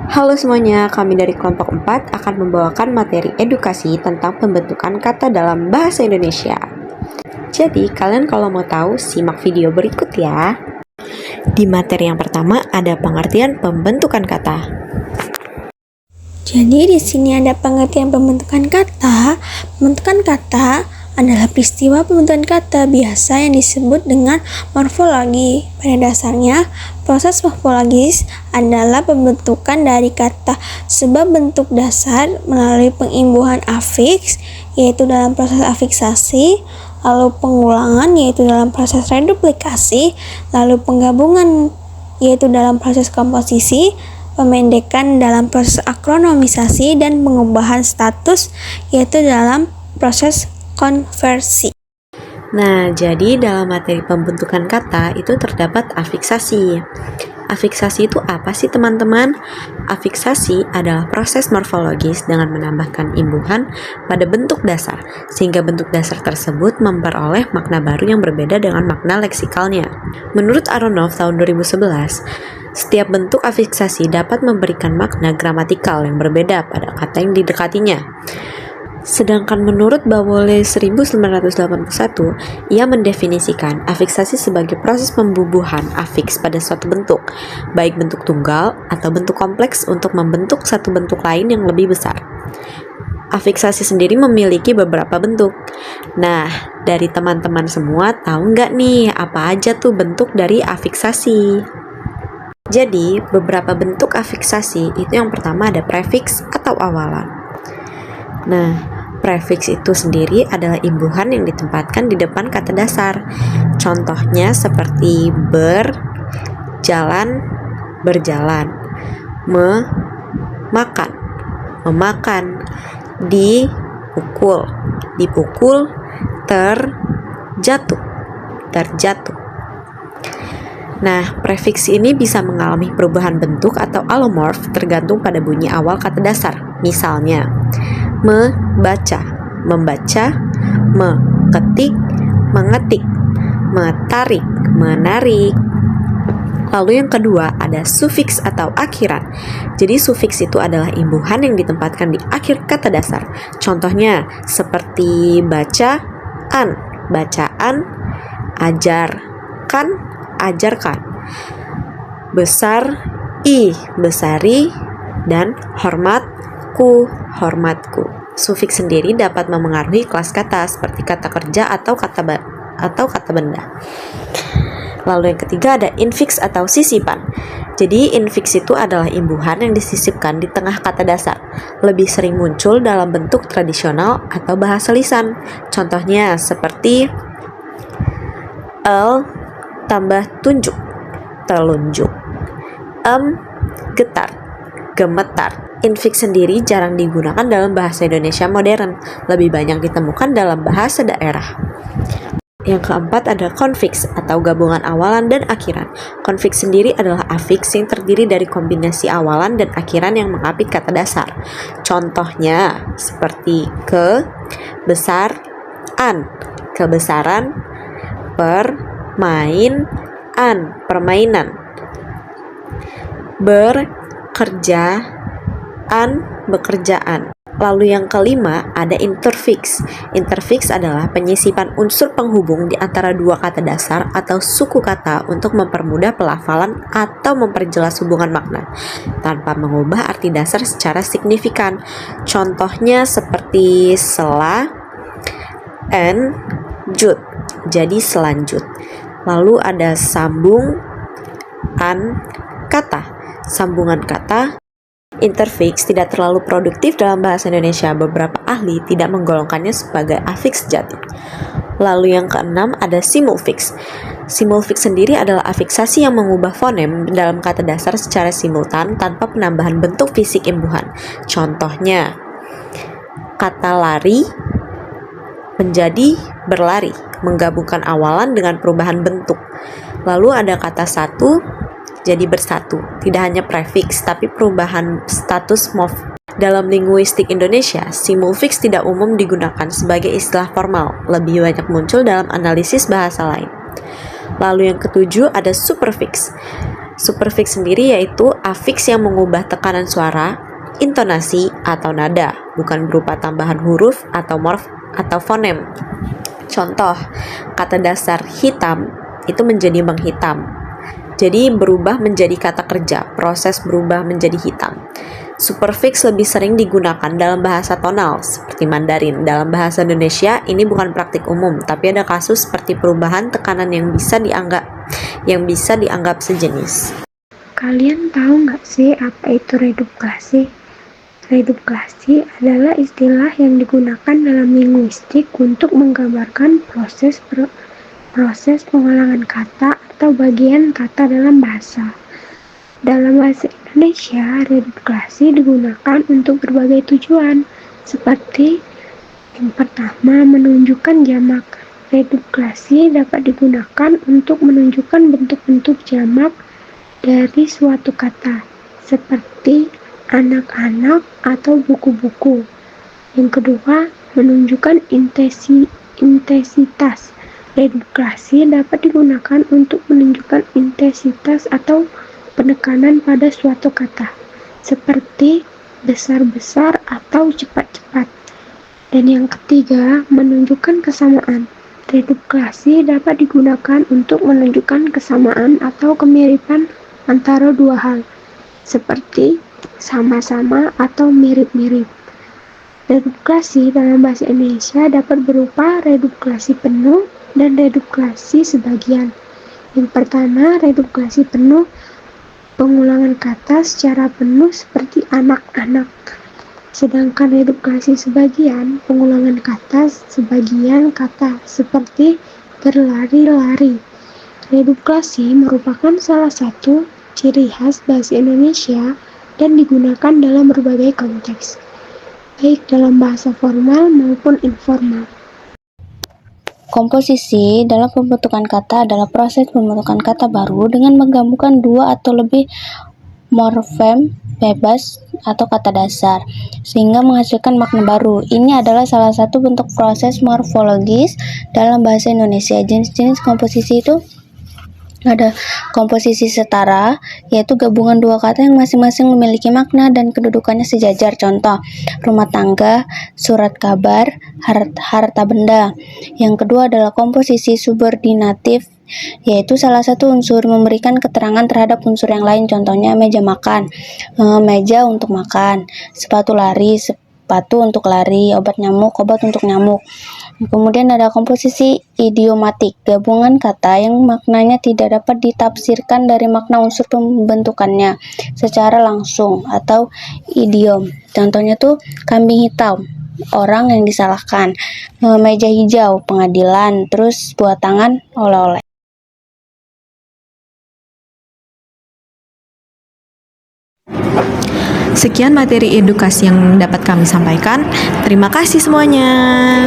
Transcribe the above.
Halo semuanya, kami dari kelompok 4 akan membawakan materi edukasi tentang pembentukan kata dalam bahasa Indonesia. Jadi, kalian kalau mau tahu, simak video berikut ya. Di materi yang pertama ada pengertian pembentukan kata. Jadi di sini ada pengertian pembentukan kata. Pembentukan kata adalah peristiwa pembentukan kata biasa yang disebut dengan morfologi. Pada dasarnya, proses morfologis adalah pembentukan dari kata sebab bentuk dasar melalui pengimbuhan afiks, yaitu dalam proses afiksasi, lalu pengulangan, yaitu dalam proses reduplikasi, lalu penggabungan, yaitu dalam proses komposisi, pemendekan dalam proses akronomisasi, dan pengubahan status, yaitu dalam proses konversi. Nah, jadi dalam materi pembentukan kata itu terdapat afiksasi. Afiksasi itu apa sih teman-teman? Afiksasi adalah proses morfologis dengan menambahkan imbuhan pada bentuk dasar, sehingga bentuk dasar tersebut memperoleh makna baru yang berbeda dengan makna leksikalnya. Menurut Aronoff tahun 2011, setiap bentuk afiksasi dapat memberikan makna gramatikal yang berbeda pada kata yang didekatinya. Sedangkan menurut Bawole 1981, ia mendefinisikan afiksasi sebagai proses pembubuhan afiks pada suatu bentuk, baik bentuk tunggal atau bentuk kompleks untuk membentuk satu bentuk lain yang lebih besar. Afiksasi sendiri memiliki beberapa bentuk. Nah, dari teman-teman semua tahu nggak nih apa aja tuh bentuk dari afiksasi? Jadi, beberapa bentuk afiksasi itu yang pertama ada prefiks atau awalan. Nah, prefiks itu sendiri adalah imbuhan yang ditempatkan di depan kata dasar. Contohnya seperti berjalan, berjalan, makan, memakan, dipukul, dipukul, terjatuh, terjatuh. Nah, prefiks ini bisa mengalami perubahan bentuk atau alomorf tergantung pada bunyi awal kata dasar. Misalnya, membaca, membaca, mengetik, mengetik, metarik, menarik. Lalu yang kedua ada sufiks atau akhiran. Jadi sufiks itu adalah imbuhan yang ditempatkan di akhir kata dasar. Contohnya seperti bacaan, bacaan, ajarkan, ajarkan, besar, besari, dan hormatku, hormatku. Sufiks sendiri dapat memengaruhi kelas kata seperti kata kerja atau kata benda. Lalu yang ketiga ada infiks atau sisipan. Jadi infiks itu adalah imbuhan yang disisipkan di tengah kata dasar. Lebih sering muncul dalam bentuk tradisional atau bahasa lisan. Contohnya seperti tambah tunjuk, telunjuk, getar, gemetar. Infiks sendiri jarang digunakan dalam bahasa Indonesia modern, lebih banyak ditemukan dalam bahasa daerah. Yang keempat ada konfiks atau gabungan awalan dan akhiran. Konfiks sendiri adalah afiks yang terdiri dari kombinasi awalan dan akhiran yang mengapit kata dasar. Contohnya seperti kebesaran, kebesaran, permainan, permainan, bekerjaan. Lalu yang kelima ada interfiks. Interfiks adalah penyisipan unsur penghubung di antara dua kata dasar atau suku kata untuk mempermudah pelafalan atau memperjelas hubungan makna tanpa mengubah arti dasar secara signifikan. Contohnya seperti selanjut, jadi selanjut. Lalu ada sambungan kata. Sambungan kata. Interfiks tidak terlalu produktif dalam bahasa Indonesia. Beberapa ahli tidak menggolongkannya sebagai afiks sejati. Lalu yang keenam ada simulfiks. Simulfiks sendiri adalah afiksasi yang mengubah fonem dalam kata dasar secara simultan tanpa penambahan bentuk fisik imbuhan. Contohnya, kata lari menjadi berlari, menggabungkan awalan dengan perubahan bentuk. Lalu ada kata satu jadi bersatu, tidak hanya prefiks tapi perubahan status morf. Dalam linguistik Indonesia, simulfiks tidak umum digunakan sebagai istilah formal, lebih banyak muncul dalam analisis bahasa lain. Lalu yang ketujuh ada superfiks. Superfix sendiri yaitu afiks yang mengubah tekanan suara, intonasi, atau nada, bukan berupa tambahan huruf atau morf atau fonem. Contoh, kata dasar hitam itu menjadi menghitam. Jadi berubah menjadi kata kerja, proses berubah menjadi hitam. Superfix lebih sering digunakan dalam bahasa tonal seperti Mandarin. Dalam bahasa Indonesia ini bukan praktik umum, tapi ada kasus seperti perubahan tekanan yang bisa dianggap sejenis. Kalian tahu nggak sih apa itu reduplikasi? Reduplikasi adalah istilah yang digunakan dalam linguistik untuk menggambarkan proses pengulangan kata atau bagian kata dalam bahasa. Dalam bahasa Indonesia, reduplikasi digunakan untuk berbagai tujuan, seperti yang pertama, menunjukkan jamak. Reduplikasi dapat digunakan untuk menunjukkan bentuk-bentuk jamak dari suatu kata, seperti anak-anak atau buku-buku. Yang kedua, menunjukkan intensitas. Reduplikasi dapat digunakan untuk menunjukkan intensitas atau penekanan pada suatu kata, seperti besar-besar atau cepat-cepat. Dan yang ketiga, menunjukkan kesamaan. Reduplikasi dapat digunakan untuk menunjukkan kesamaan atau kemiripan antara dua hal, seperti sama-sama atau mirip-mirip. Reduplikasi dalam bahasa Indonesia dapat berupa reduplikasi penuh dan reduplikasi sebagian. Yang pertama, reduplikasi penuh, pengulangan kata secara penuh seperti anak-anak. Sedangkan reduplikasi sebagian, pengulangan kata sebagian kata seperti berlari-lari. Reduplikasi merupakan salah satu ciri khas bahasa Indonesia dan digunakan dalam berbagai konteks, baik dalam bahasa formal maupun informal. Komposisi dalam pembentukan kata adalah proses pembentukan kata baru dengan menggabungkan dua atau lebih morfem bebas atau kata dasar, sehingga menghasilkan makna baru. Ini adalah salah satu bentuk proses morfologis dalam bahasa Indonesia. Jenis-jenis komposisi itu ada komposisi setara, yaitu gabungan dua kata yang masing-masing memiliki makna dan kedudukannya sejajar. Contoh, rumah tangga, surat kabar, harta benda. Yang kedua adalah komposisi subordinatif, yaitu salah satu unsur memberikan keterangan terhadap unsur yang lain. Contohnya meja makan, meja untuk makan, sepatu lari, sepatu untuk lari, obat nyamuk, obat untuk nyamuk. Kemudian ada komposisi idiomatik, gabungan kata yang maknanya tidak dapat ditafsirkan dari makna unsur pembentukannya secara langsung atau idiom. Contohnya tuh kambing hitam, orang yang disalahkan, meja hijau, pengadilan, terus buah tangan, oleh-oleh. Sekian materi edukasi yang dapat kami sampaikan. Terima kasih semuanya.